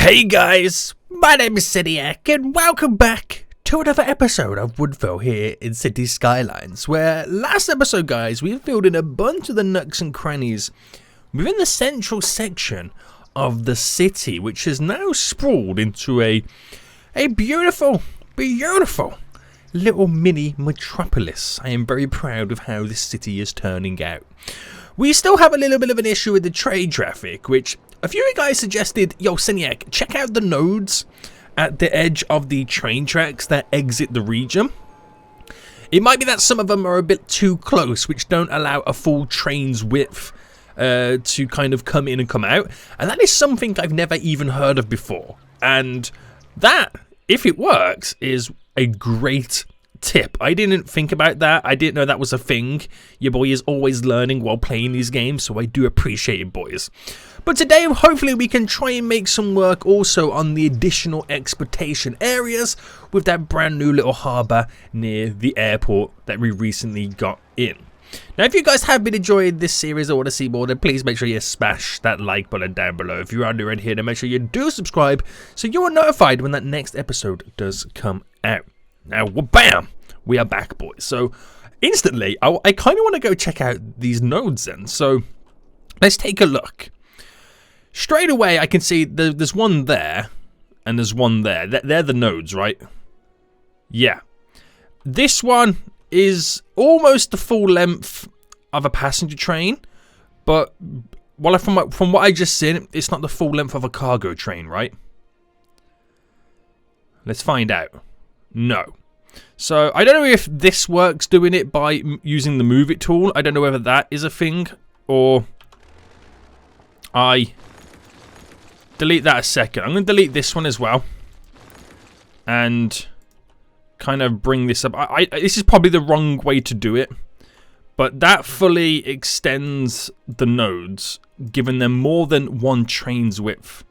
Hey guys, my name is Seniac and welcome back to another episode of Woodville here in City Skylines, where last episode guys we filled in a bunch of the nooks and crannies within the central section of the city, which is now sprawled into a beautiful little mini metropolis. I am very proud of how this city is turning out. We still have a little bit of an issue with the train traffic, which a few of you guys suggested, yo Seniac, check out the nodes at the edge of the train tracks that exit the region. It might be that some of them are a bit too close, which don't allow a full train's width to kind of come in and come out. And that is something I've never even heard of before. And that, if it works, is a great tip. I didn't think about that. I didn't know that was a thing. Your boy is always learning while playing these games, so I do appreciate it, boys. But today, hopefully, we can try and make some work also on the additional exportation areas with that brand new little harbour near the airport that we recently got in. Now, if you guys have been enjoying this series or want to see more, then please make sure you smash that like button down below. If you are new in here, then make sure you do subscribe so you are notified when that next episode does come out. Now, bam, we are back, boys. So, instantly, I kind of want to go check out these nodes then. So, let's take a look. Straight away, I can see there's one there, and there's one there. They're the nodes, right? Yeah. This one is almost the full length of a passenger train, but from what I just seen, it's not the full length of a cargo train, right? Let's find out. No. So, I don't know if this works doing it by using the Move It tool. I don't know whether that is a thing, or I delete that a second. I'm going to delete this one as well, and kind of bring this up. This is probably the wrong way to do it, but that fully extends the nodes, giving them more than one train's width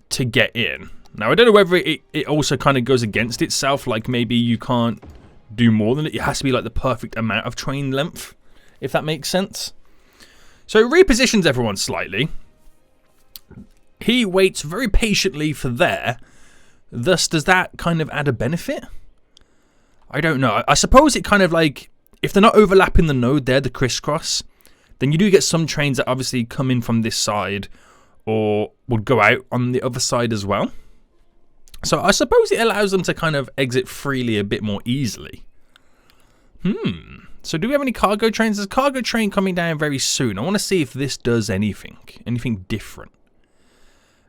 to get in. Now, I don't know whether it also kind of goes against itself, like maybe you can't do more than it. It has to be like the perfect amount of train length, if that makes sense. So it repositions everyone slightly. He waits very patiently for there. Thus, does that kind of add a benefit? I don't know. I suppose it kind of like, if they're not overlapping the node there, the crisscross, then you do get some trains that obviously come in from this side or would go out on the other side as well. So I suppose it allows them to kind of exit freely a bit more easily. So do we have any cargo trains? There's a cargo train coming down very soon. I want to see if this does anything different.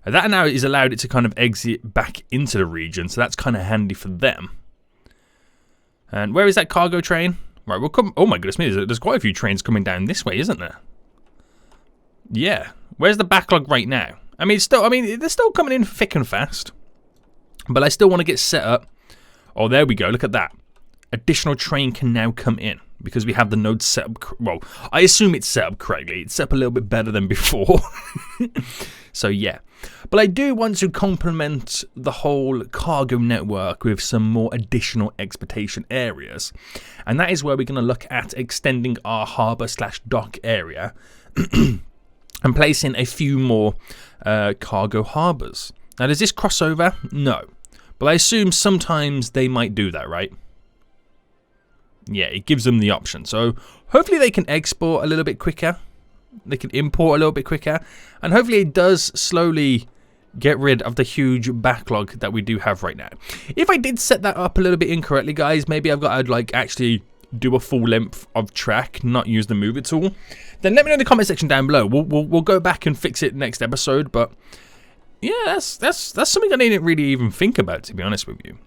That now is allowed it to kind of exit back into the region, so that's kind of handy for them. And where is that cargo train? Right, we'll come. Oh my goodness me, there's quite a few trains coming down this way, isn't there? Yeah. Where's the backlog right now? they're still coming in thick and fast. But I still want to get set up. Oh, there we go. Look at that. Additional train can now come in because we have the node set up. Well, I assume it's set up correctly. It's set up a little bit better than before. So, yeah. But I do want to complement the whole cargo network with some more additional exportation areas. And that is where we're going to look at extending our harbour/dock area and placing a few more cargo harbours. Now, does this cross over? No. But I assume sometimes they might do that, right? Yeah, it gives them the option. So, hopefully they can export a little bit quicker. They can import a little bit quicker. And hopefully it does slowly get rid of the huge backlog that we do have right now. If I did set that up a little bit incorrectly, guys, maybe I've got to, actually do a full length of track, not use the Move It tool, then let me know in the comment section down below. We'll go back and fix it next episode, but yeah, that's something I didn't really even think about, to be honest with you.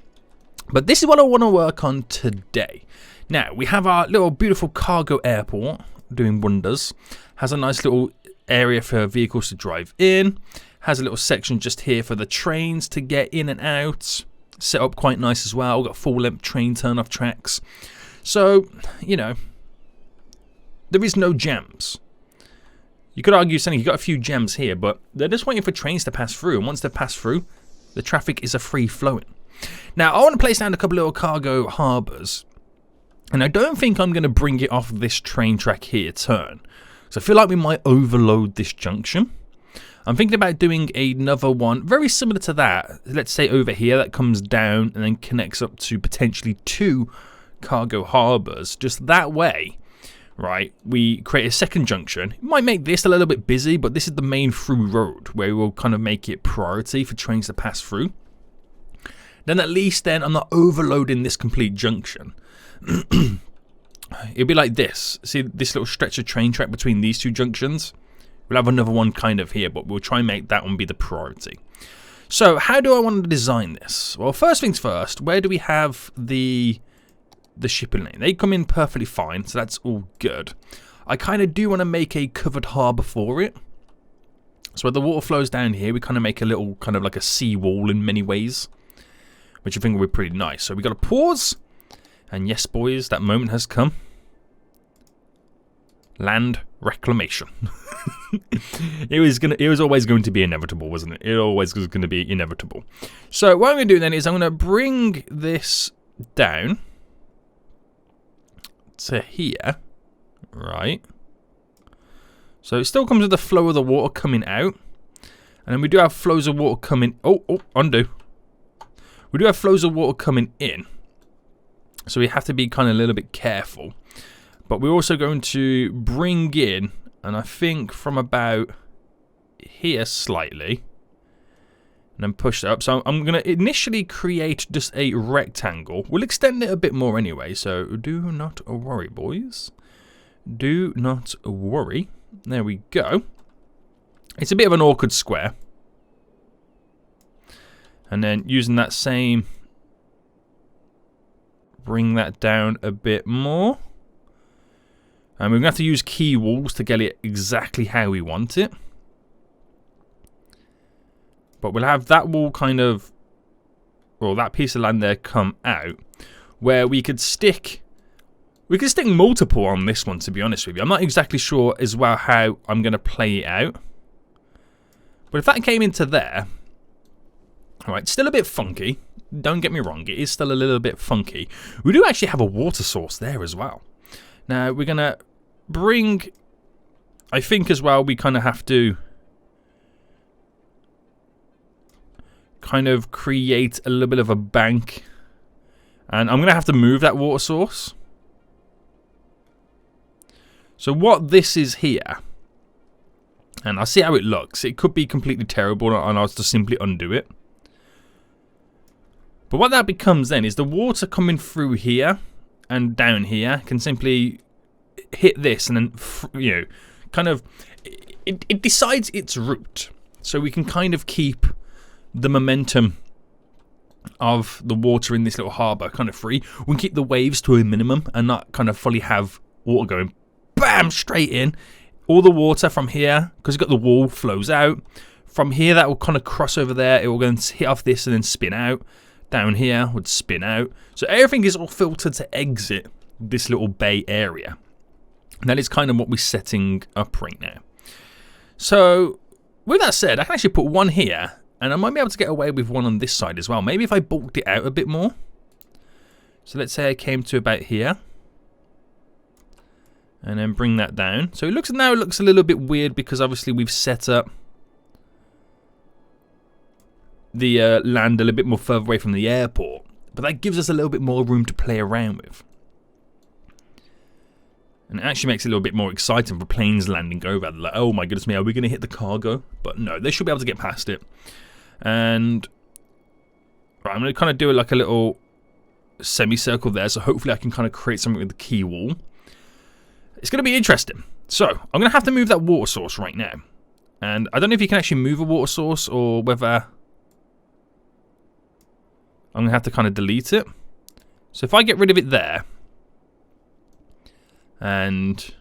But this is what I want to work on today. Now, we have our little beautiful cargo airport doing wonders. Has a nice little area for vehicles to drive in. Has a little section just here for the trains to get in and out. Set up quite nice as well. Got full length train turn off tracks. So, you know, there is no jams. You could argue saying you've got a few gems here, but they're just waiting for trains to pass through. And once they pass through, the traffic is a free flowing. Now, I want to place down a couple little cargo harbours. And I don't think I'm going to bring it off this train track here turn. So I feel like we might overload this junction. I'm thinking about doing another one very similar to that. Let's say over here that comes down and then connects up to potentially 2 cargo harbours. Just that way, right, we create a second junction. It might make this a little bit busy, but this is the main through road where we'll kind of make it priority for trains to pass through. Then at least then I'm not overloading this complete junction. It'll be like this. See this little stretch of train track between these 2 junctions? We'll have another one kind of here, but we'll try and make that one be the priority. So how do I want to design this? Well, first things first, where do we have the shipping lane? They come in perfectly fine, so that's all good. I kind of do want to make a covered harbour for it. So where the water flows down here, we kind of make a little kind of like a sea wall in many ways, which I think will be pretty nice. So we got to pause, and yes, boys, that moment has come. Land reclamation. It was always going to be inevitable, wasn't it? It always was going to be inevitable. So what I'm going to do then is I'm going to bring this down to here, right? So it still comes with the flow of the water coming out, and then we do have flows of water coming. Oh, undo. We do have flows of water coming in, so we have to be kind of a little bit careful. But we're also going to bring in, and I think from about here slightly, and then push it up. So I'm going to initially create just a rectangle. We'll extend it a bit more anyway, so do not worry, boys. Do not worry. There we go. It's a bit of an awkward square. And then using that same, bring that down a bit more. And we're going to have to use key walls to get it exactly how we want it. But we'll have that wall kind of, well, that piece of land there come out, where we could stick multiple on this one, to be honest with you. I'm not exactly sure as well how I'm going to play it out. But if that came into there, alright, still a bit funky. Don't get me wrong, it is still a little bit funky. We do actually have a water source there as well. Now, we're going to bring, I think as well, we kind of have to kind of create a little bit of a bank. And I'm going to have to move that water source. So what this is here, and I'll see how it looks. It could be completely terrible, and I'll just simply undo it. But what that becomes then is the water coming through here and down here can simply hit this, and then, you know, kind of, it decides its route. So we can kind of keep the momentum of the water in this little harbour kind of free. We can keep the waves to a minimum and not kind of fully have water going bam straight in. All the water from here, because you've got the wall, flows out. From here, that will kind of cross over there. It will go and hit off this and then spin out. Down here would spin out. So everything is all filtered to exit this little bay area. And that is kind of what we're setting up right now. So with that said, I can actually put one here, and I might be able to get away with one on this side as well. Maybe if I bulked it out a bit more. So let's say I came to about here. And then bring that down. So it looks now it looks a little bit weird because obviously we've set up the land a little bit more further away from the airport. But that gives us a little bit more room to play around with. And it actually makes it a little bit more exciting for planes landing over. Like, oh my goodness me, are we going to hit the cargo? But no, they should be able to get past it. And right, I'm going to kind of do like a little semicircle there. So hopefully I can kind of create something with the key wall. It's going to be interesting. So I'm going to have to move that water source right now. And I don't know if you can actually move a water source or whether I'm going to have to kind of delete it. So if I get rid of it there, and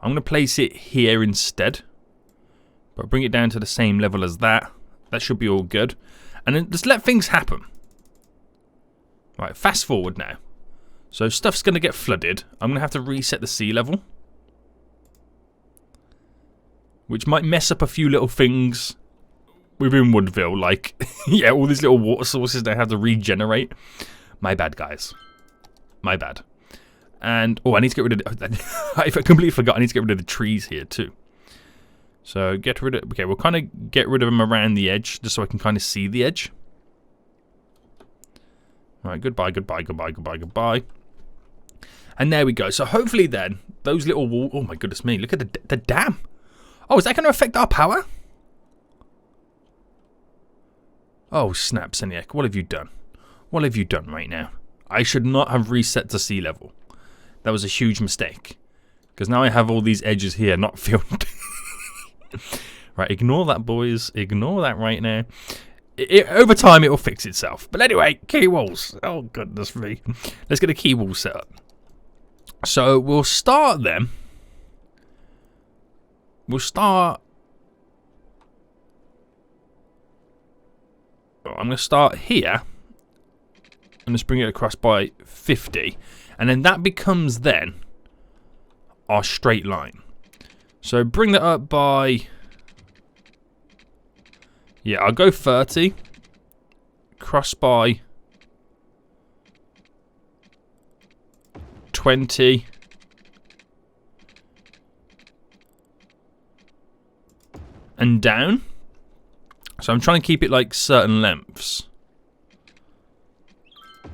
I'm going to place it here instead, but bring it down to the same level as that. That should be all good. And then just let things happen. Right, fast forward now. So stuff's going to get flooded. I'm going to have to reset the sea level, which might mess up a few little things within Woodville. Like, yeah, all these little water sources they have to regenerate. My bad, guys. My bad. And, oh, I need to get rid of I completely forgot. I need to get rid of the trees here too. So get rid of... Okay, we'll kind of get rid of them around the edge, just so I can kind of see the edge. Right, goodbye, goodbye, goodbye, goodbye, goodbye. And there we go. So hopefully then, those little walls... Oh my goodness me, look at the dam. Oh, is that going to affect our power? Oh, snap, Seniac. What have you done? What have you done right now? I should not have reset to sea level. That was a huge mistake. Because now I have all these edges here not filled. Right, ignore that, boys. Ignore that right now. Over time, it will fix itself. But anyway, key walls. Oh, goodness me. Let's get a key wall set up. So, we'll start them. We'll start... I'm going to start here. And just bring it across by 50. And then that becomes then our straight line. So bring that up by... Yeah, I'll go 30. Cross by 20. And down. So I'm trying to keep it like certain lengths.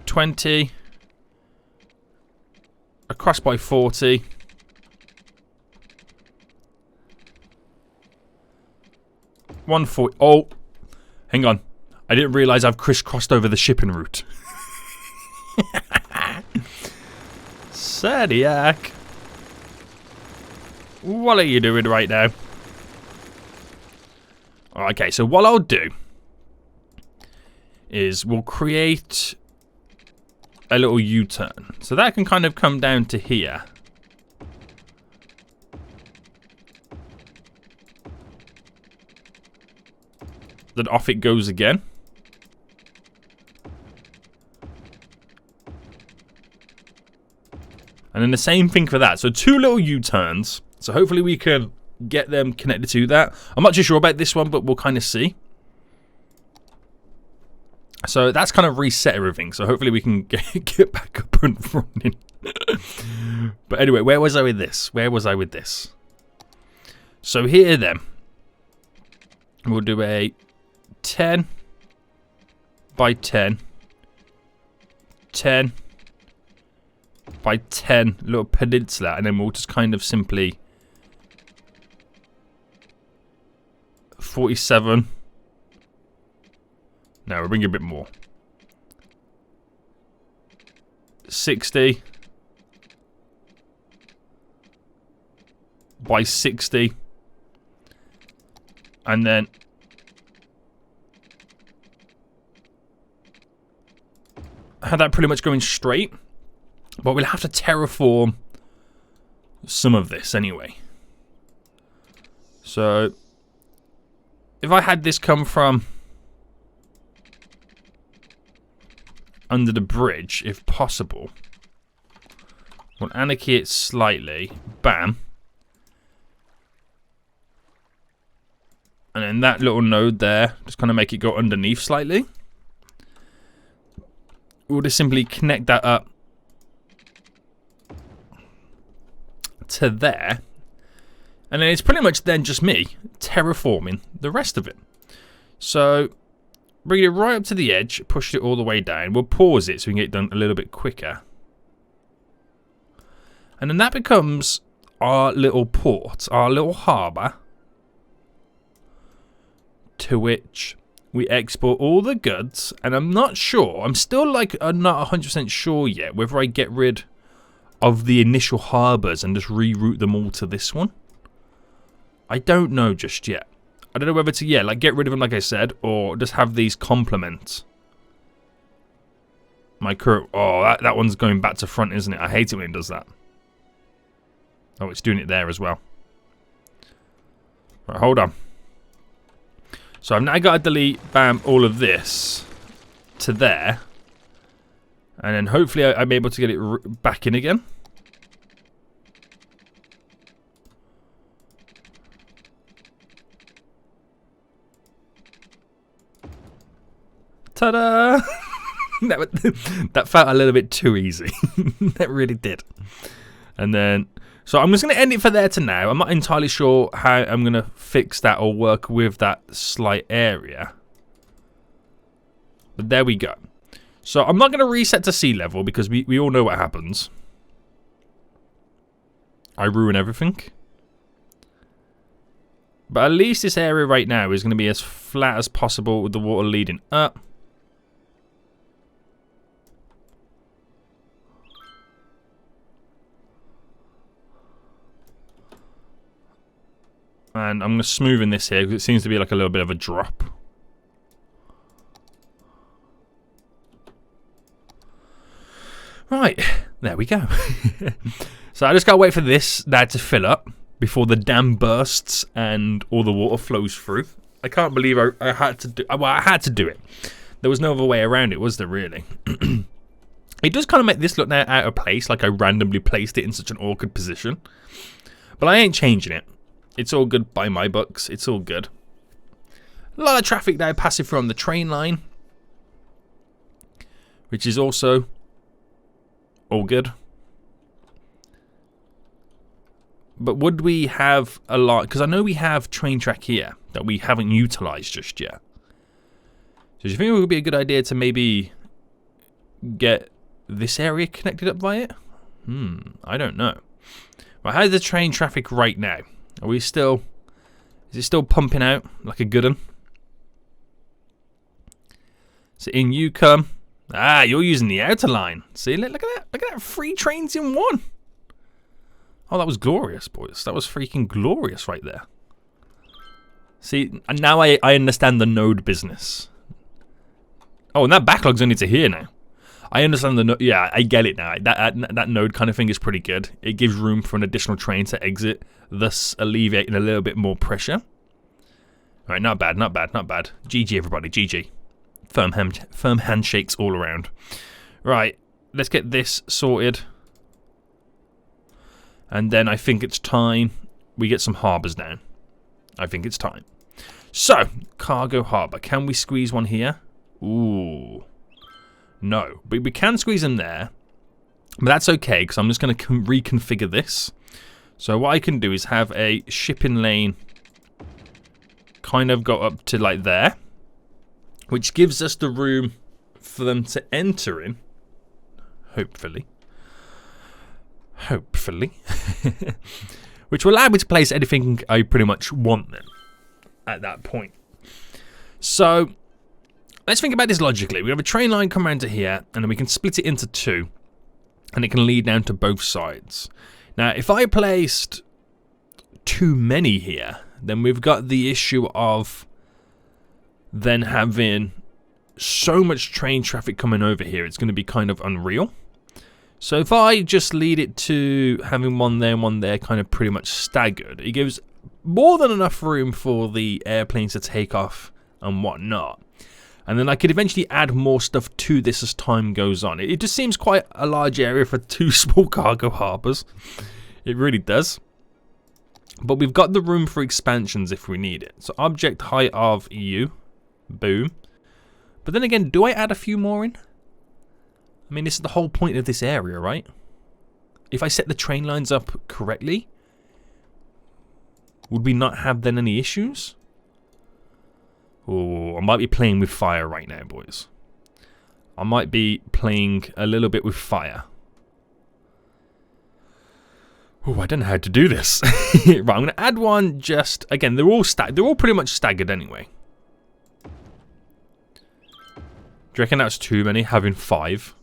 20. Across by 40. Oh, hang on. I didn't realise I've crisscrossed over the shipping route. Seniac. What are you doing right now? Okay, so what I'll do is we'll create a little U-turn. So that can kind of come down to here. Then off it goes again. And then the same thing for that. So 2 little U-turns. So hopefully we can get them connected to that. I'm not too sure about this one, but we'll kind of see. So that's kind of reset everything. So hopefully we can get back up and running. But anyway, where was I with this? Where was I with this? So here then, we'll do a 10 by 10, 10 by 10 little peninsula, and then we'll just kind of simply 47. Now we'll bring it a bit more. 60 by 60, and then have that pretty much going straight, but we'll have to terraform some of this anyway. So if I had this come from under the bridge, if possible, we'll anarchy it slightly, bam, and then that little node there, just kind of make it go underneath slightly. We'll just simply connect that up to there, and then it's pretty much then just me terraforming the rest of it. So bring it right up to the edge, push it all the way down. We'll pause it so we can get it done a little bit quicker. And then that becomes our little port, our little harbour, to which we export all the goods. And I'm not sure, I'm still like not 100% sure yet whether I get rid of the initial harbours and just reroute them all to this one. I don't know just yet. I don't know whether to, yeah, like get rid of them like I said, or just have these complement my current... Oh, that one's going back to front, isn't it? I hate it when it does that. Oh, it's doing it there as well. Right, hold on. So I've now got to delete, bam, all of this to there. And then hopefully I'm able to get it back in again. Ta-da! That felt a little bit too easy. That really did. And then, so I'm just going to end it for there to now. I'm not entirely sure how I'm going to fix that or work with that slight area. But there we go. So I'm not going to reset to sea level because we all know what happens. I ruin everything. But at least this area right now is going to be as flat as possible with the water leading up. And I'm going to smoothen this here because it seems to be like a little bit of a drop. Right, there we go. So I just got to wait for this now to fill up before the dam bursts and all the water flows through. I can't believe I had to do. Well, I had to do it. There was no other way around it, was there? Really? It does kind of make this look now out of place, like I randomly placed it in such an awkward position. But I ain't changing it. It's all good by my books. It's all good. A lot of traffic now passing through on the train line, which is also all good. But would we have a lot? Because I know we have train track here that we haven't utilised just yet. So do you think it would be a good idea to maybe get this area connected up by it? I don't know. Right, how's the train traffic right now? Are we still... Is it still pumping out like a good one? So in you come. Ah, you're using the outer line. See, look at that. Look at that. 3 trains in 1. Oh, that was glorious, boys. That was freaking glorious right there. See, and now I understand the node business. Oh, and that backlog's only to here now. I understand the node. Yeah, I get it now. That node kind of thing is pretty good. It gives room for an additional train to exit, thus alleviating a little bit more pressure. All right, not bad, not bad, not bad. GG, everybody, GG. Firm handshakes all around. Right, let's get this sorted. And then I think it's time we get some harbours down. I think it's time. So, cargo harbour. Can we squeeze one here? Ooh. No. But we can squeeze them there. But that's okay, because I'm just going to reconfigure this. So what I can do is have a shipping lane kind of go up to like there. Which gives us the room for them to enter in. Hopefully. Hopefully. Which will allow me to place anything I pretty much want then. At that point. So, let's think about this logically. We have a train line come around to here, and then we can split it into 2. And it can lead down to both sides. Now, if I placed too many here, then we've got the issue of then having so much train traffic coming over here. It's going to be kind of unreal. So if I just lead it to having one there and one there kind of pretty much staggered, it gives more than enough room for the airplanes to take off and whatnot. And then I could eventually add more stuff to this as time goes on. It just seems quite a large area for 2 small cargo harbours. It really does. But we've got the room for expansions if we need it. So object height of EU. Boom. But then again, do I add a few more in? I mean, this is the whole point of this area, right? If I set the train lines up correctly, would we not have then any issues? Oh, I might be playing with fire right now, boys. I might be playing a little bit with fire. Oh, I don't know how to do this. Right, I'm going to add one just... Again, they're all pretty much staggered anyway. Do you reckon that's too many, having 5?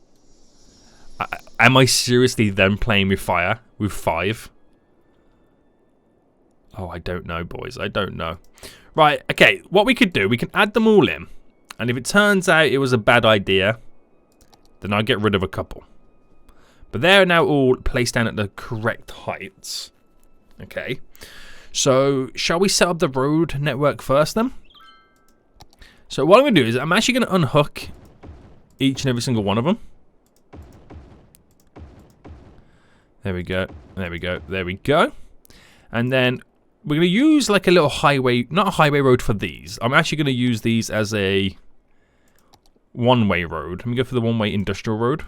Am I seriously then playing with fire with 5? Oh, I don't know, boys. I don't know. Right, okay. What we could do, we can add them all in. And if it turns out it was a bad idea, then I'll get rid of a couple. But they're now all placed down at the correct heights. Okay. So, shall we set up the road network first then? So what I'm going to do is I'm actually going to unhook each and every single one of them. There we go. There we go. There we go. And then we're going to use like a little highway, not a highway road for these. I'm actually going to use these as a one-way road. Let me go for the one-way industrial road.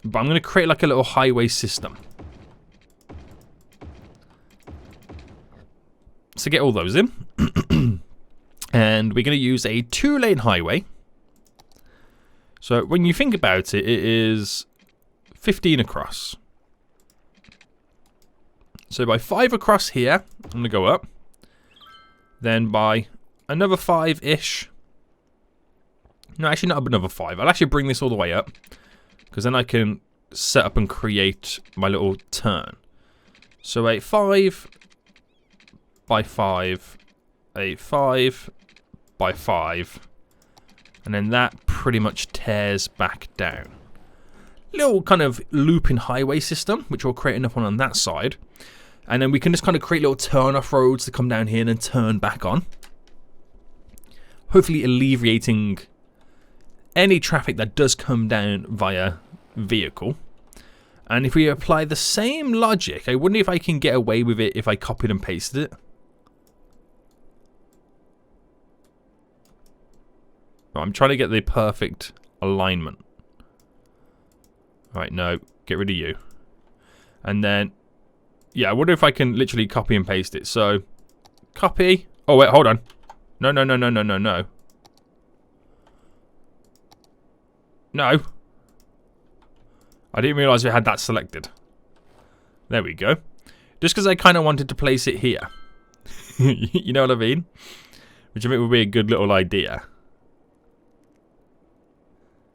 But I'm going to create like a little highway system. So get all those in. And we're going to use a 2-lane highway. So when you think about it, it is 15 across. So by 5 across here, I'm going to go up. Then by another 5-ish. No, actually not another 5. I'll actually bring this all the way up. Because then I can set up and create my little turn. So a 5 by 5. A 5 by 5. And then that pretty much tears back down. Little kind of looping highway system, which we'll create enough on that side. And then we can just kind of create little turn-off roads to come down here and then turn back on. Hopefully alleviating any traffic that does come down via vehicle. And if we apply the same logic, I wonder if I can get away with it if I copied and pasted it. I'm trying to get the perfect alignment. Alright, no, get rid of you. And then, yeah, I wonder if I can literally copy and paste it. So, copy. Oh, wait, hold on. No. No. I didn't realise we had that selected. There we go. Just because I kind of wanted to place it here. You know what I mean? Which I think would be a good little idea.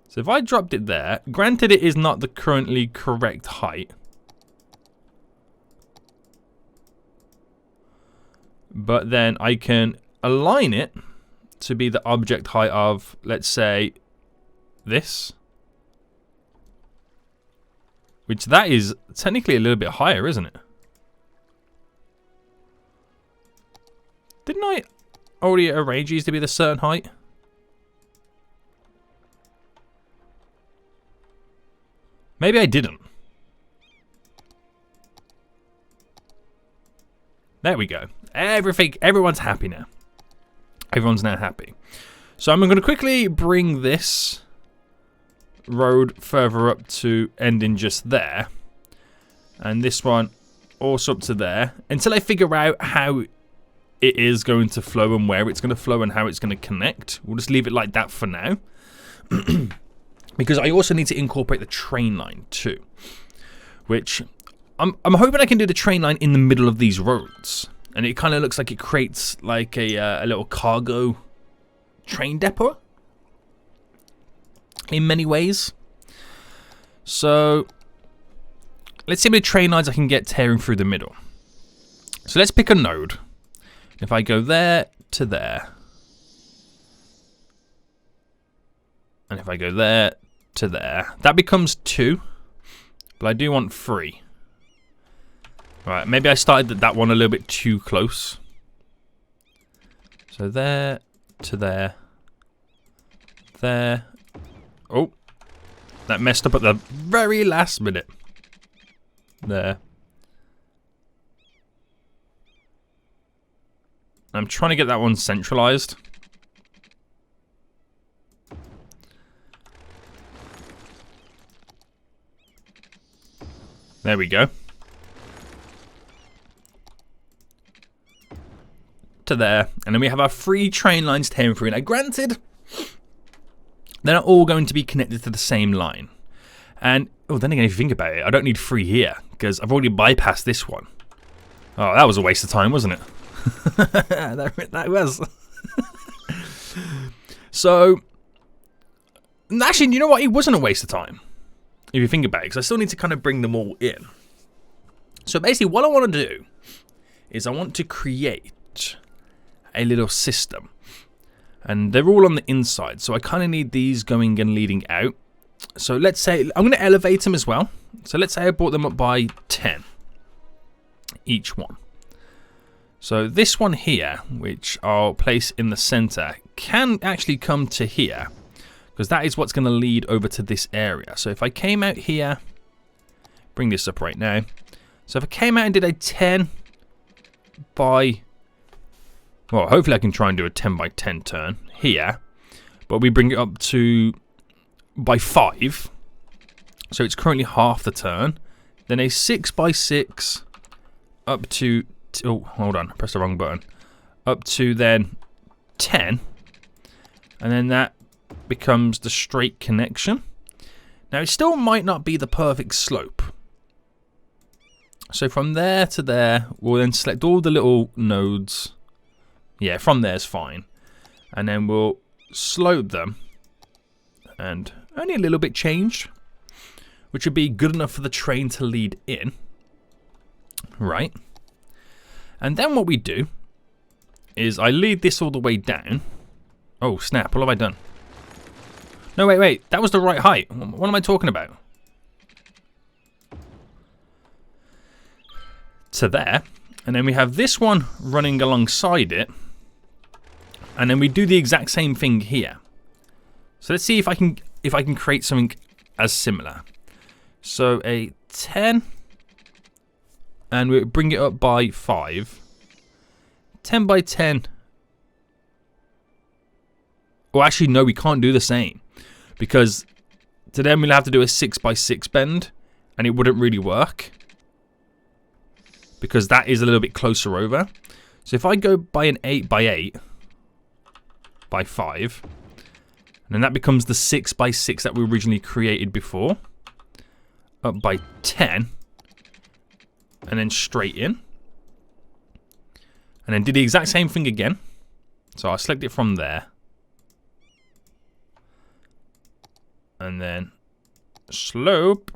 So if I dropped it there, granted it is not the currently correct height. But then I can align it to be the object height of, let's say, this. Which that is technically a little bit higher, isn't it? Didn't I already arrange these to be the certain height? Maybe I didn't. There we go. Everyone's happy now. Everyone's now happy. So I'm going to quickly bring this road further up to ending just there. And this one also up to there. Until I figure out how it is going to flow and where it's going to flow and how it's going to connect. We'll just leave it like that for now. Because I also need to incorporate the train line too. Which I'm hoping I can do the train line in the middle of these roads. And it kind of looks like it creates like a little cargo train depot. In many ways. So let's see how many train lines I can get tearing through the middle. So let's pick a node. If I go there to there. And if I go there to there. That becomes 2. But I do want 3. Right, maybe I started that one a little bit too close. So there to there. There. Oh. That messed up at the very last minute. There. I'm trying to get that one centralized. There we go. To there. And then we have our 3 train lines tearing through. Now granted, they're not all going to be connected to the same line. And, oh, then again, if you think about it, I don't need 3 here, because I've already bypassed this one. Oh, that was a waste of time, wasn't it? that was. So, actually, you know what? It wasn't a waste of time, if you think about it, because I still need to kind of bring them all in. So basically, what I want to do is I want to create a little system. And they're all on the inside, so I kind of need these going and leading out. So let's say, I'm going to elevate them as well. So let's say I brought them up by 10, each one. So this one here, which I'll place in the center, can actually come to here, because that is what's going to lead over to this area. So if I came out here, bring this up right now. So if I came out and did a 10 by... Well, hopefully I can try and do a 10 by 10 turn here. But we bring it up to by 5. So it's currently half the turn. Then a 6x6 up to... Oh, hold on. I pressed the wrong button. Up to then 10. And then that becomes the straight connection. Now, it still might not be the perfect slope. So from there to there, we'll then select all the little nodes. Yeah, from there is fine. And then we'll slope them. And only a little bit changed, which would be good enough for the train to lead in. Right. And then what we do is I lead this all the way down. Oh, snap. What have I done? No, wait. That was the right height. What am I talking about? To there. And then we have this one running alongside it. And then we do the exact same thing here. So let's see if I can create something as similar. So a 10. And we bring it up by 5. 10 by 10. Well, actually, no, we can't do the same. Because to then we'll have to do a 6x6 bend. And it wouldn't really work. Because that is a little bit closer over. So if I go by an 8x8 by 5. And then that becomes the 6x6 that we originally created before. Up by 10. And then straight in. And then do the exact same thing again. So I'll select it from there. And then slope.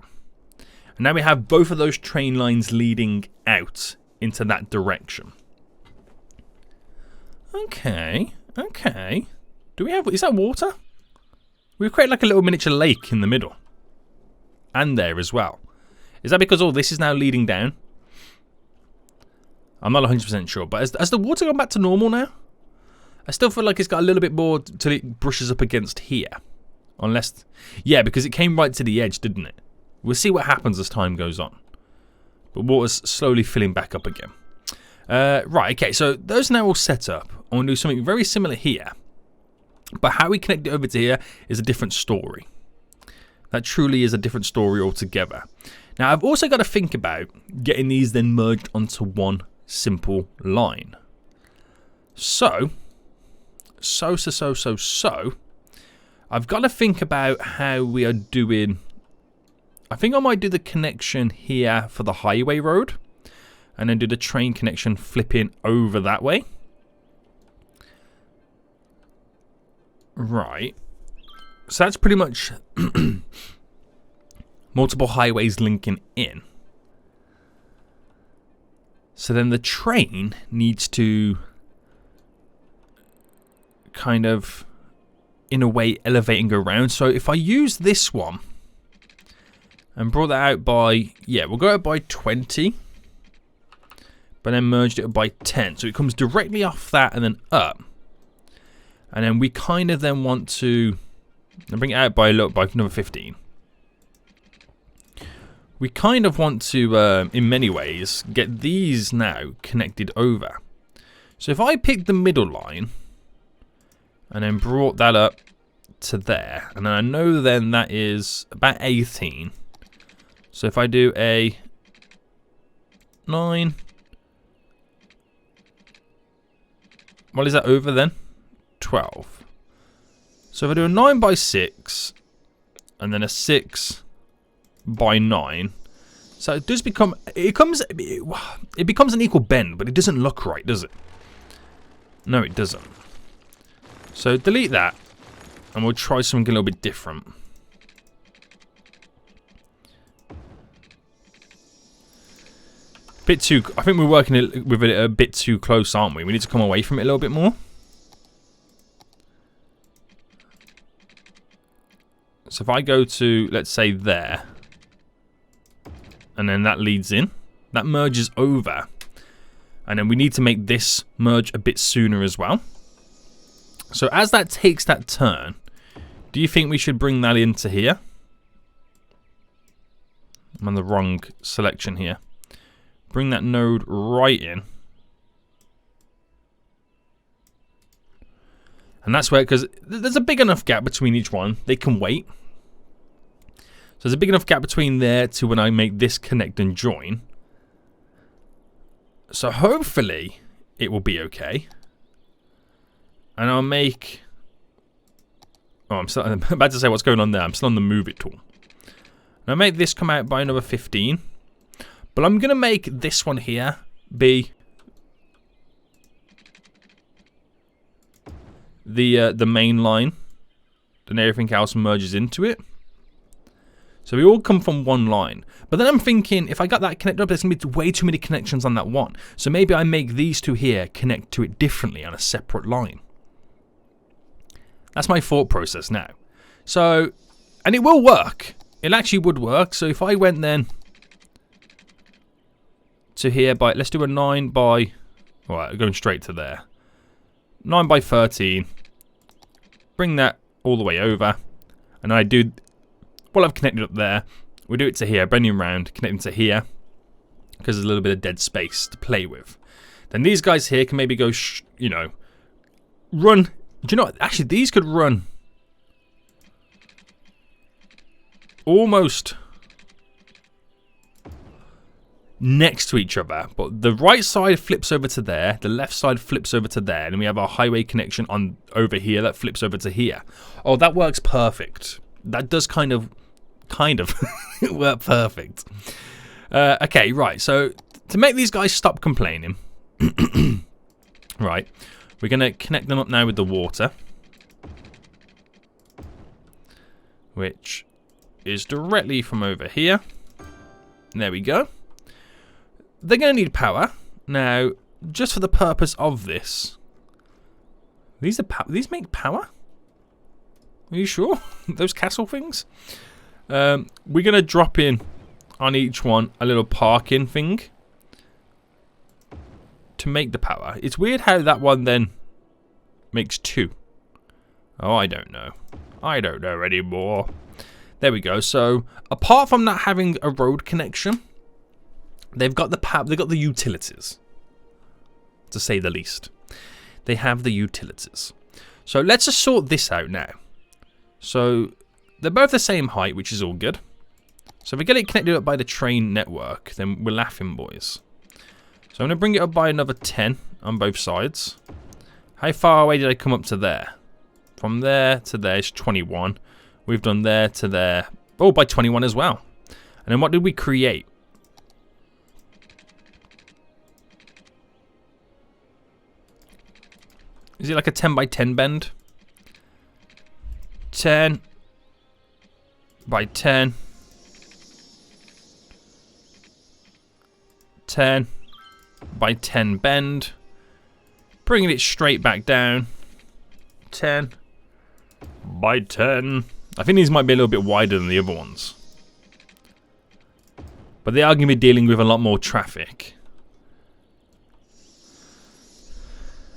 And now we have both of those train lines leading out into that direction. Okay. Do we have... Is that water? We've created like a little miniature lake in the middle. And there as well. Is that because all this is now leading down? I'm not 100% sure. But has the water gone back to normal now? I still feel like it's got a little bit more till it brushes up against here. Unless... Yeah, because it came right to the edge, didn't it? We'll see what happens as time goes on. But water's slowly filling back up again. Right, okay. So those are now all set up. I want to do something very similar here. But how we connect it over to here is a different story. That truly is a different story altogether. Now, I've also got to think about getting these then merged onto one simple line. So, I've got to think about how we are doing... I think I might do the connection here for the highway road. And then do the train connection flipping over that way. Right. So that's pretty much multiple highways linking in. So then the train needs to kind of, in a way, elevate and go around. So if I use this one and brought that out by, yeah, we'll go out by 20. But then merged it by 10. So it comes directly off that and then up. And then we kind of then want to bring it out by number 15. We kind of want to, in many ways, get these now connected over. So if I pick the middle line and then brought that up to there, and then I know then that is about 18. So if I do a 9, well, is that over then? 12. So if I do a 9 by 6 and then a 6 by 9, so it does become, it becomes an equal bend, but it doesn't look right, does it? No, it doesn't. So delete that and we'll try something a little bit different. Bit too, I think we're working with it a bit too close, aren't we? We need to come away from it a little bit more. So if I go to, let's say there, and then that leads in, that merges over, and then we need to make this merge a bit sooner as well. So as that takes that turn, do you think we should bring that into here? I'm on the wrong selection here. Bring that node right in. And that's where, because there's a big enough gap between each one, they can wait. there's a big enough gap between there to when I make this connect and join. So hopefully it will be okay. And I'll make... Oh, I'm about to say what's going on there. I'm still on the move it tool. And I'll make this come out by another 15. But I'm going to make this one here be the main line. Then everything else merges into it. So we all come from one line. But then I'm thinking, if I got that connected up, there's going to be way too many connections on that one. So maybe I make these two here connect to it differently on a separate line. That's my thought process now. So, and it will work. It actually would work. So if I went then to here by, let's do a 9 by, alright, going straight to there. 9 by 13. Bring that all the way over. And I do, well, I've connected up there. We do it to here, bending around, connecting to here. Because there's a little bit of dead space to play with. Then these guys here can maybe go, you know, run. Do you know what? Actually, these could run almost next to each other, but the right side flips over to there, the left side flips over to there, and we have our highway connection on over here that flips over to here. Oh, that works perfect. That does kind of work perfect. Okay, right. So to make these guys stop complaining, right, we're going to connect them up now with the water, which is directly from over here. There we go. They're going to need power. Now, just for the purpose of this, these make power? Are you sure? Those castle things? We're going to drop in on each one a little parking thing to make the power. It's weird how that one then makes 2. Oh, I don't know. I don't know anymore. There we go. So, apart from not having a road connection, they've got the power, they've got the utilities, to say the least. They have the utilities. So let's just sort this out now. So they're both the same height, which is all good. So if we get it connected up by the train network, then we're laughing, boys. So I'm going to bring it up by another 10 on both sides. How far away did I come up to there? From there to there is 21. We've done there to there. Oh, by 21 as well. And then what did we create? Is it like a 10 by 10 bend? 10 by 10. 10 by 10 bend. Bringing it straight back down. 10 by 10. I think these might be a little bit wider than the other ones. But they are going to be dealing with a lot more traffic.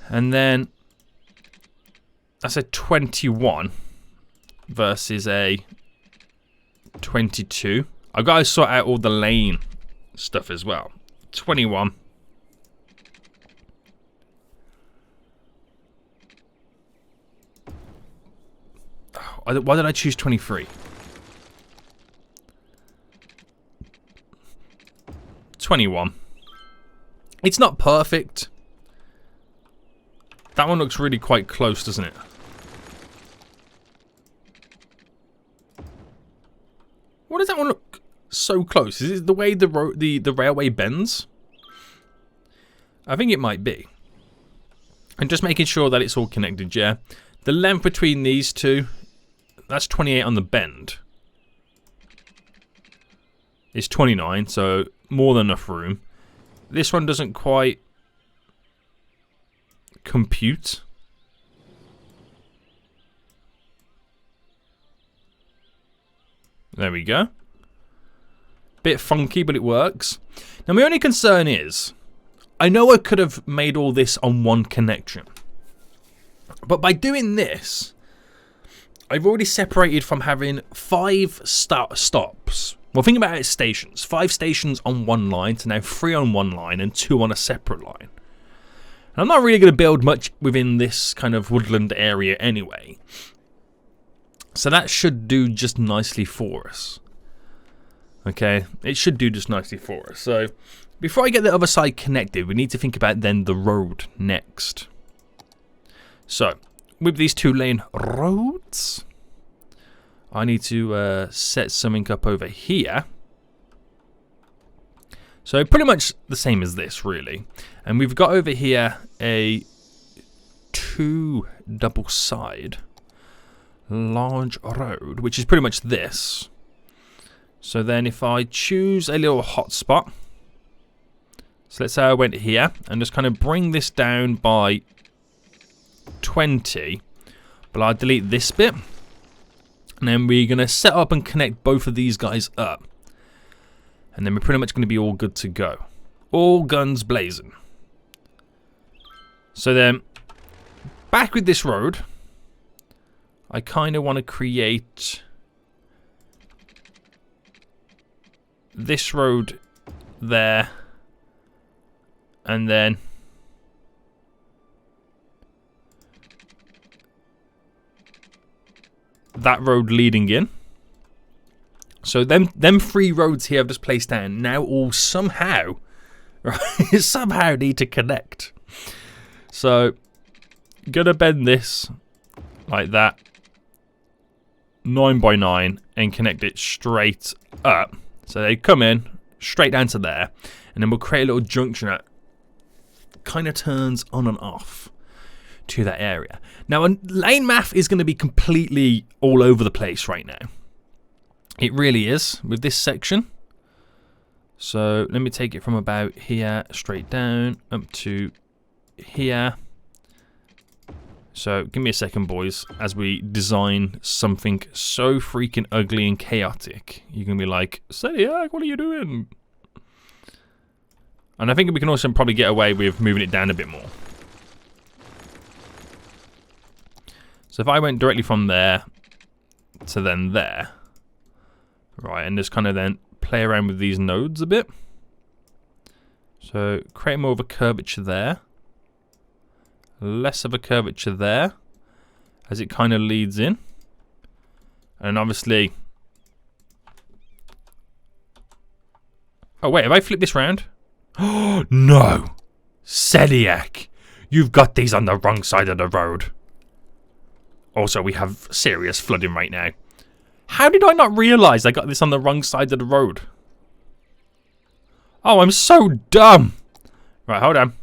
And then that's a 21 versus a 22. I've got to sort out all the lane stuff as well. 21. Why did I choose 23? 21. It's not perfect. That one looks really quite close, doesn't it? Why does that one look so close? Is it the way the railway bends? I think it might be. And just making sure that it's all connected, yeah. The length between these two, that's 28 on the bend. It's 29, so more than enough room. This one doesn't quite compute. There we go. Bit funky, but it works. Now my only concern is, I know I could have made all this on one connection. But by doing this, I've already separated from having 5 stops. Well, think about it as stations. 5 stations on one line to now 3 on one line and 2 on a separate line. And I'm not really going to build much within this kind of woodland area anyway. So that should do just nicely for us. Okay, it should do just nicely for us. So before I get the other side connected, we need to think about then the road next. So with these 2-lane roads, I need to set something up over here. So pretty much the same as this, really. And we've got over here a 2 double-side large road, which is pretty much this. So then if I choose a little hotspot, so let's say I went here and just kind of bring this down by 20, but I'll delete this bit. And then we're going to set up and connect both of these guys up. And then we're pretty much going to be all good to go. All guns blazing. So then, back with this road, I kind of want to create this road there. And then that road leading in. So them 3 roads here I've just placed down now all somehow, right, somehow need to connect. So gonna bend this like that, 9 by 9, and connect it straight up. So they come in straight down to there, and then we'll create a little junction that kind of turns on and off to that area. Now, lane math is going to be completely all over the place right now. It really is with this section. So let me take it from about here straight down up to here. So give me a second, boys, as we design something so freaking ugly and chaotic. You're going to be like, Seniac, what are you doing? And I think we can also probably get away with moving it down a bit more. So if I went directly from there to then there, right, and just kind of then play around with these nodes a bit. So create more of a curvature there, less of a curvature there, as it kind of leads in. And obviously, oh wait, have I flipped this round? Oh no, Seniac, you've got these on the wrong side of the road. Also, we have serious flooding right now. How did I not realise I got this on the wrong side of the road? Oh, I'm so dumb. Right, hold on.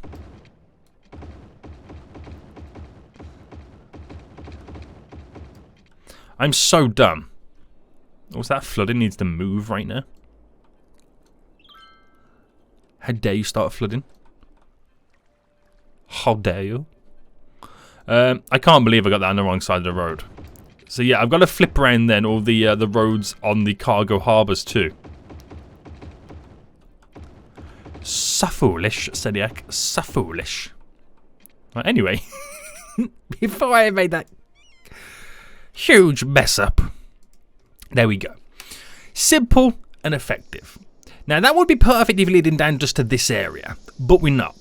I'm so dumb. What's that flooding needs to move right now? How dare you start flooding? How dare you? I can't believe I got that on the wrong side of the road. So yeah, I've got to flip around then all the roads on the cargo harbours too. So foolish, Seniac. So foolish. Right, anyway, before I made that huge mess up, there we go. Simple and effective. Now that would be perfect if leading down just to this area, but we're not.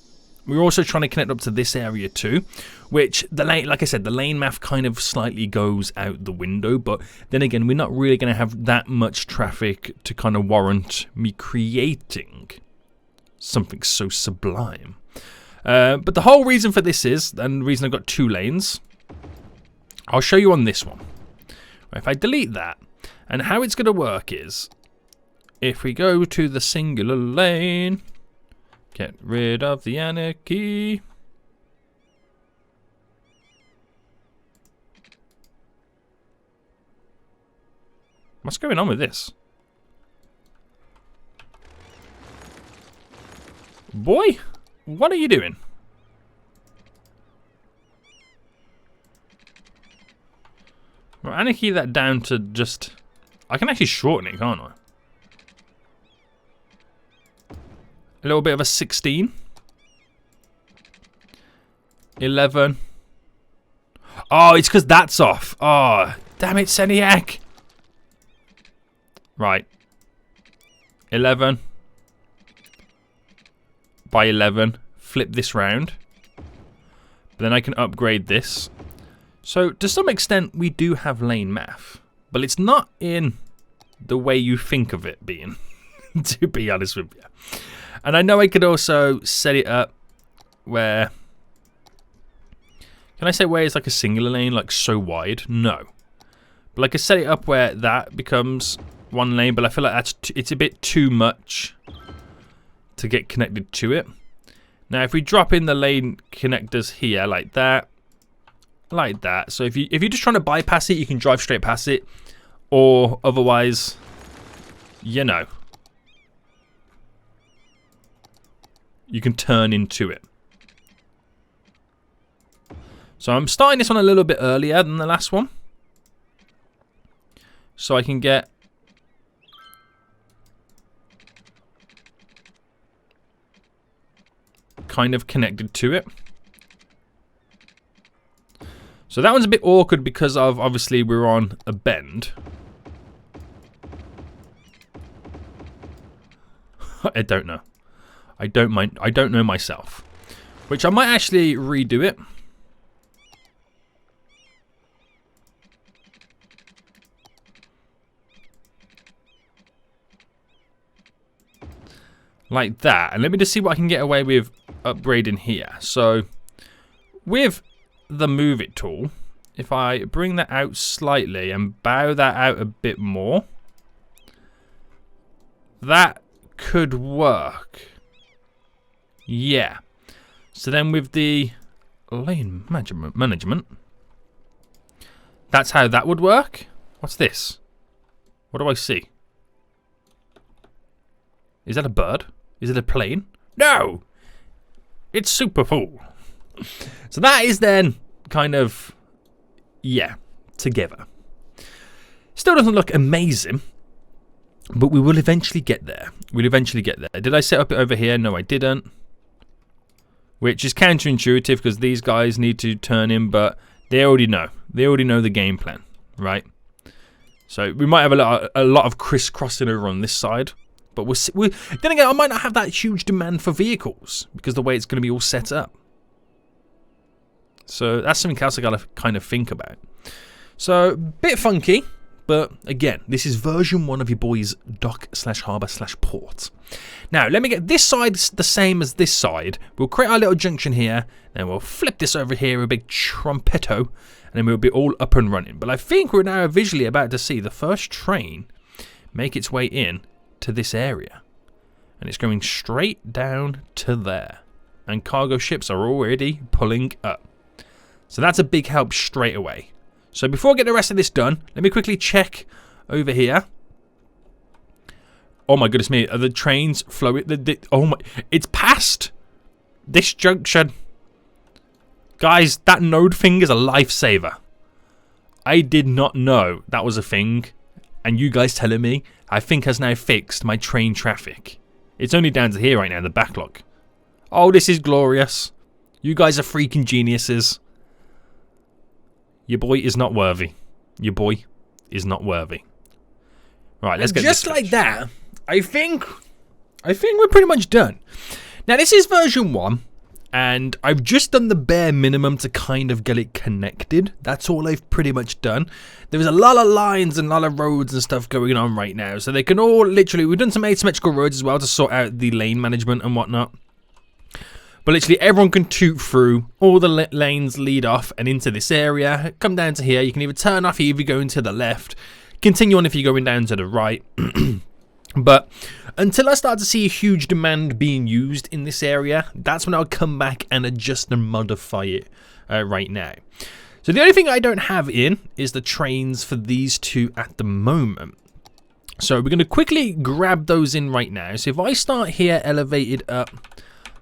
We're also trying to connect up to this area too, which the lane, like I said, the lane math kind of slightly goes out the window, but then again, we're not really going to have that much traffic to kind of warrant me creating something so sublime. But the whole reason for this is, and the reason I've got 2 lanes, I'll show you on this one. If I delete that, and how it's going to work is, if we go to the singular lane, get rid of the anarchy. What's going on with this? Boy, what are you doing? Right, anarchy that down to just... I can actually shorten it, can't I? A little bit of a 16. 11. Oh, it's because that's off. Oh, damn it, Seniac. Right. 11. By 11. Flip this round. But then I can upgrade this. So, to some extent, we do have lane math. But it's not in the way you think of it being. to be honest with you. And I know I could also set it up where... Can I say where it's like a singular lane, like so wide? No. But I could set it up where that becomes one lane, but I feel like it's a bit too much to get connected to it. Now, if we drop in the lane connectors here, like that, so if you're just trying to bypass it, you can drive straight past it, or otherwise, you know, you can turn into it. So I'm starting this one a little bit earlier than the last one, so I can get kind of connected to it. So that one's a bit awkward because of, obviously, we're on a bend. I don't know. I don't know myself. Which I might actually redo it. Like that. And let me just see what I can get away with upgrading here. So, with the move it tool, if I bring that out slightly and bow that out a bit more, that could work. Yeah. So then with the lane management, that's how that would work. What's this? What do I see? Is that a bird? Is it a plane? No! It's super cool. So that is then kind of, yeah, together. Still doesn't look amazing, but we will eventually get there. We'll eventually get there. Did I set up it over here? No, I didn't. Which is counterintuitive because these guys need to turn in, but they already know. They already know the game plan, right? So we might have a lot of crisscrossing over on this side. But then again, I might not have that huge demand for vehicles because the way it's going to be all set up. So that's something else I got to kind of think about. So, bit funky, but again, this is version 1 of your boy's dock/harbour/port. Now, let me get this side the same as this side. We'll create our little junction here, then we'll flip this over here, a big trumpetto, and then we'll be all up and running. But I think we're now visually about to see the first train make its way in to this area. And it's going straight down to there. And cargo ships are already pulling up. So that's a big help straight away. So before I get the rest of this done, let me quickly check over here. Oh my goodness me, are the trains flowing? Oh my, it's past this junction. Guys, that node thing is a lifesaver. I did not know that was a thing. And you guys telling me, I think has now fixed my train traffic. It's only down to here right now, the backlog. Oh, this is glorious. You guys are freaking geniuses. Your boy is not worthy. Your boy is not worthy. Right, let's get this just like that. I think we're pretty much done. Now, this is version 1. And I've just done the bare minimum to kind of get it connected. That's all I've pretty much done. There's a lot of lines and a lot of roads and stuff going on right now. So they can all literally... We've done some asymmetrical roads as well to sort out the lane management and whatnot. But literally everyone can toot through. All the lanes lead off and into this area. Come down to here. You can either turn off if you're going to the left. Continue on if you're going down to the right. But until I start to see a huge demand being used in this area, that's when I'll come back and adjust and modify it right now. So the only thing I don't have in is the trains for these two at the moment. So we're going to quickly grab those in right now. So if I start here elevated up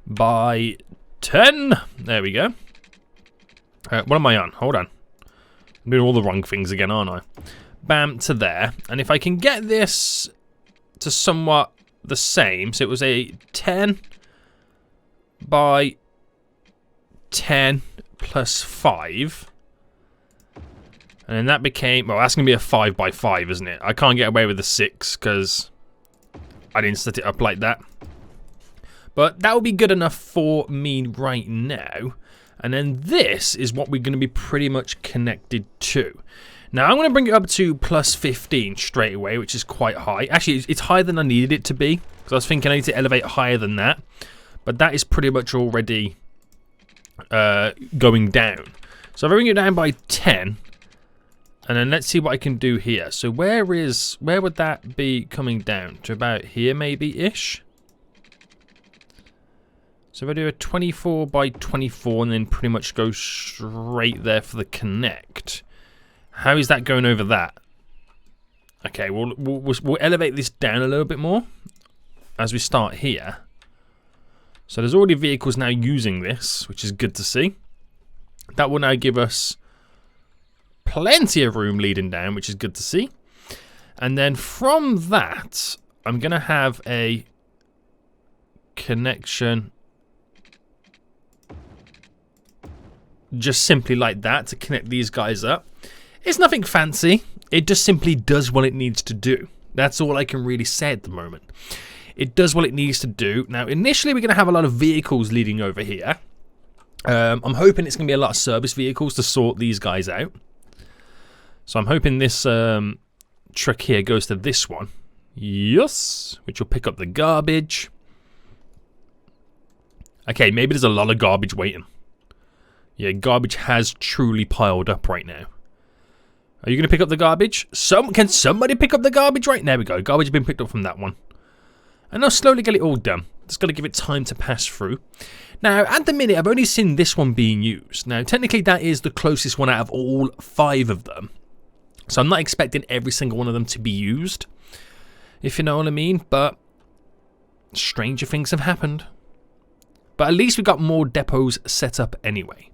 by 10, there we go. What am I on? Hold on. I'm doing all the wrong things again, aren't I? Bam, to there. And if I can get this to somewhat the same, so it was a 10 by 10 plus 5, and then that became, well, that's gonna be a 5 by 5, isn't it? I can't get away with the 6 because I didn't set it up like that, but that will be good enough for me right now. And then this is what we're going to be pretty much connected to. Now I'm going to bring it up to plus 15 straight away, which is quite high. Actually, it's higher than I needed it to be, because I was thinking I need to elevate higher than that. But that is pretty much already going down. So if I bring it down by 10, and then let's see what I can do here. So where would that be coming down? To about here maybe-ish? So if I do a 24 by 24 and then pretty much go straight there for the connect. How is that going over that? Okay, we'll elevate this down a little bit more as we start here. So there's already vehicles now using this, which is good to see. That will now give us plenty of room leading down, which is good to see. And then from that, I'm going to have a connection just simply like that to connect these guys up. It's nothing fancy. It just simply does what it needs to do. That's all I can really say at the moment. It does what it needs to do. Now, initially, we're going to have a lot of vehicles leading over here. I'm hoping it's going to be a lot of service vehicles to sort these guys out. So I'm hoping this truck here goes to this one. Yes, which will pick up the garbage. Okay, maybe there's a lot of garbage waiting. Yeah, garbage has truly piled up right now. Are you going to pick up the garbage? Can somebody pick up the garbage? Right, there we go. Garbage has been picked up from that one. And I'll slowly get it all done. Just got to give it time to pass through. Now, at the minute, I've only seen this one being used. Now, technically, that is the closest one out of all 5 of them. So I'm not expecting every single one of them to be used, if you know what I mean. But stranger things have happened. But at least we've got more depots set up anyway.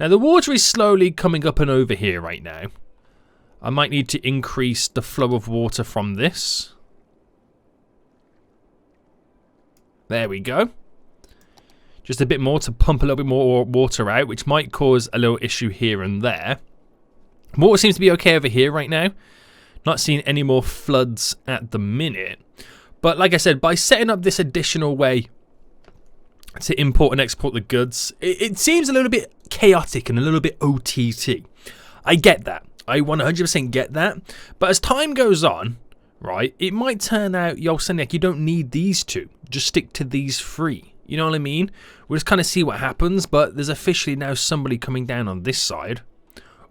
Now, the water is slowly coming up and over here right now. I might need to increase the flow of water from this. There we go. Just a bit more to pump a little bit more water out, which might cause a little issue here and there. Water seems to be okay over here right now. Not seeing any more floods at the minute. But like I said, by setting up this additional way to import and export the goods, it seems a little bit chaotic and a little bit OTT. I get that. I 100% get that. But as time goes on, right, it might turn out, yo, Seniac, you don't need these 2. Just stick to these 3. You know what I mean? We'll just kind of see what happens, but there's officially now somebody coming down on this side.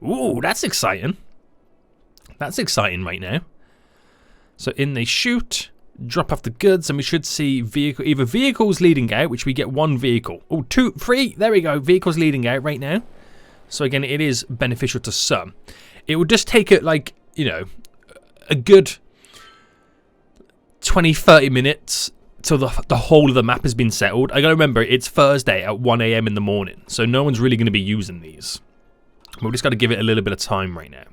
Ooh, that's exciting. That's exciting right now. So in they shoot, drop off the goods, and we should see either vehicles leading out, which we get 1 vehicle. Oh, 2, 3, there we go, vehicles leading out right now. So again, it is beneficial to some. It will just take it like, you know, a good 20-30 minutes till the whole of the map has been settled. I gotta remember, it's Thursday at 1 AM in the morning, so no one's really going to be using these. We've just got to give it a little bit of time right now.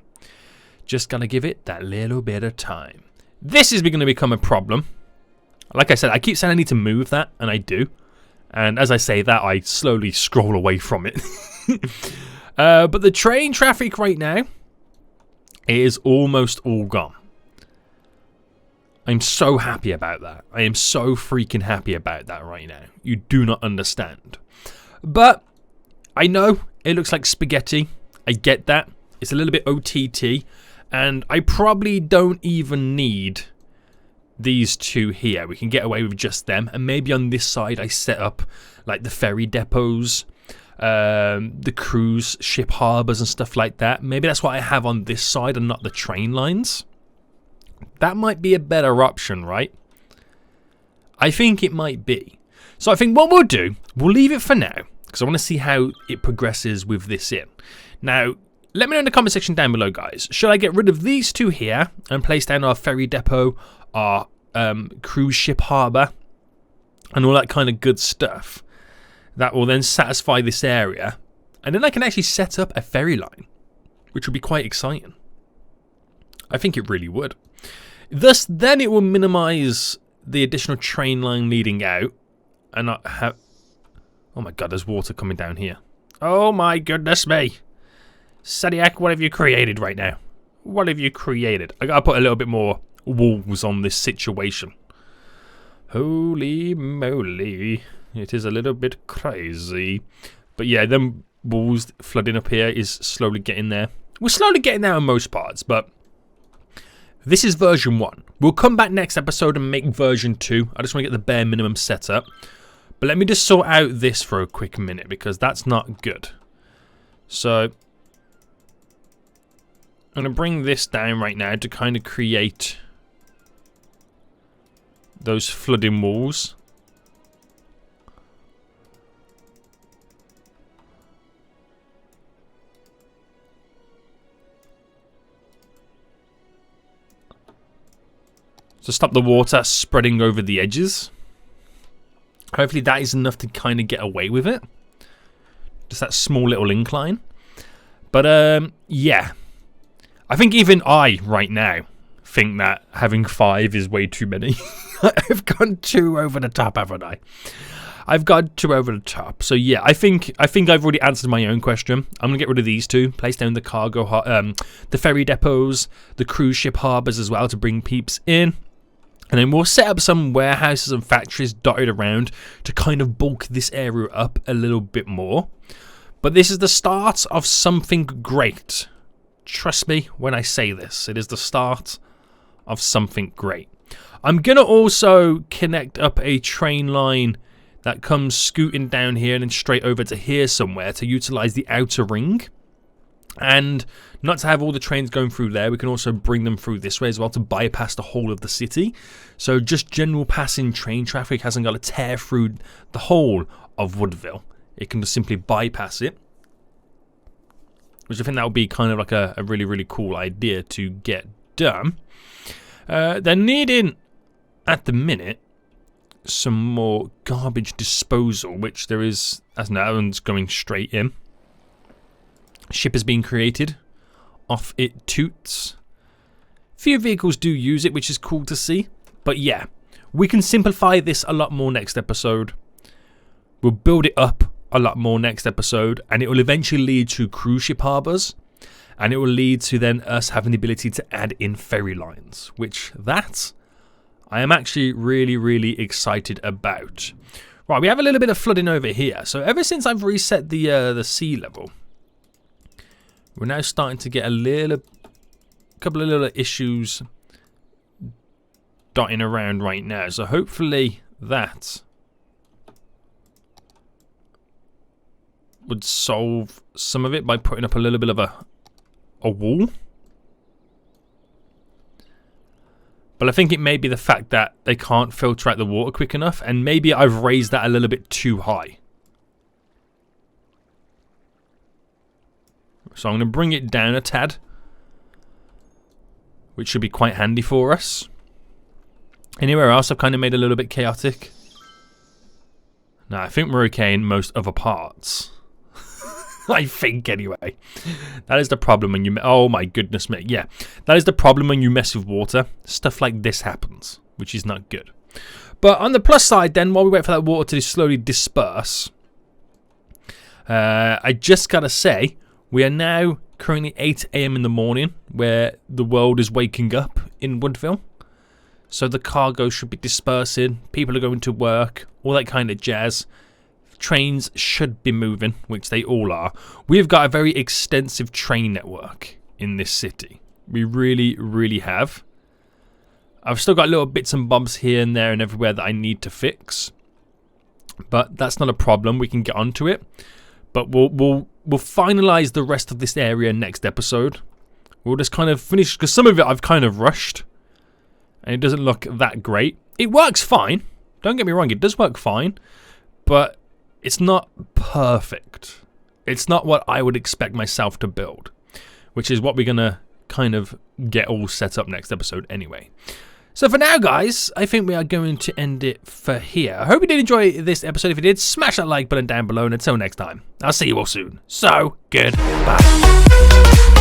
Just got to give it that little bit of time. This is going to become a problem. Like I said, I keep saying I need to move that, and I do. And as I say that, I slowly scroll away from it. But the train traffic right now is almost all gone. I'm so happy about that. I am so freaking happy about that right now. You do not understand. But I know it looks like spaghetti. I get that. It's a little bit OTT. And I probably don't even need these 2 here. We can get away with just them. And maybe on this side I set up like the ferry depots, the cruise ship harbours and stuff like that. Maybe that's what I have on this side and not the train lines. That might be a better option, right? I think it might be. So I think what we'll do, we'll leave it for now, because I want to see how it progresses with this in. Now, let me know in the comment section down below, guys. Should I get rid of these 2 here and place down our ferry depot, our cruise ship harbour, and all that kind of good stuff that will then satisfy this area? And then I can actually set up a ferry line, which would be quite exciting. I think it really would. Thus, then it will minimise the additional train line leading out, and not have... Oh my god, there's water coming down here. Oh my goodness me. Seniac, what have you created right now? What have you created? I gotta put a little bit more walls on this situation. Holy moly. It is a little bit crazy. But yeah, them walls flooding up here is slowly getting there. We're slowly getting there on most parts, but this is version 1. We'll come back next episode and make version 2. I just want to get the bare minimum set up. But let me just sort out this for a quick minute, because that's not good. So I'm going to bring this down right now to kind of create those flooding walls. To stop the water spreading over the edges. Hopefully that is enough to kind of get away with it. Just that small little incline. But yeah. I think even I, right now, think that having 5 is way too many. I've gone too over the top, haven't I? I've gone too over the top. So yeah, I think I've already answered my own question. I'm gonna get rid of these 2. Place down the cargo, the ferry depots, the cruise ship harbors as well to bring peeps in. And then we'll set up some warehouses and factories dotted around to kind of bulk this area up a little bit more. But this is the start of something great. Trust me when I say this. It is the start of something great. I'm going to also connect up a train line that comes scooting down here and then straight over to here somewhere to utilize the outer ring. And not to have all the trains going through there, we can also bring them through this way as well to bypass the whole of the city. So just general passing train traffic hasn't got to tear through the whole of Woodville. It can just simply bypass it. Which I think that would be kind of like a really, really cool idea to get done. They're needing, at the minute, some more garbage disposal, which there is, as now, one's going straight in. Ship is being created. Off it toots. Few vehicles do use it, which is cool to see. But yeah, we can simplify this a lot more next episode. We'll build it up a lot more next episode. And it will eventually lead to cruise ship harbors. And it will lead to then us having the ability to add in ferry lines. Which, that, I am actually really, really excited about. Right, we have a little bit of flooding over here. So ever since I've reset the sea level, we're now starting to get a couple of little issues dotting around right now. So hopefully that would solve some of it by putting up a little bit of a wall. But I think it may be the fact that they can't filter out the water quick enough, and maybe I've raised that a little bit too high. So I'm going to bring it down a tad, which should be quite handy for us. Anywhere else I've kind of made a little bit chaotic? No, I think we're okay in most other parts. I think, anyway. That is the problem when you... Oh, my goodness me. Yeah, that is the problem when you mess with water. Stuff like this happens, which is not good. But on the plus side, then, while we wait for that water to slowly disperse, I just got to say, we are now currently 8 AM in the morning, where the world is waking up in Woodville. So the cargo should be dispersing, people are going to work, all that kind of jazz. Trains should be moving, which they all are. We've got a very extensive train network in this city. We really, really have. I've still got little bits and bobs here and there and everywhere that I need to fix. But that's not a problem, we can get onto it. But we'll finalize the rest of this area next episode. We'll just kind of finish, because some of it I've kind of rushed. And it doesn't look that great. It works fine. Don't get me wrong, it does work fine. But it's not perfect. It's not what I would expect myself to build. Which is what we're going to kind of get all set up next episode anyway. So for now, guys, I think we are going to end it for here. I hope you did enjoy this episode. If you did, smash that like button down below. And until next time, I'll see you all soon. So, goodbye.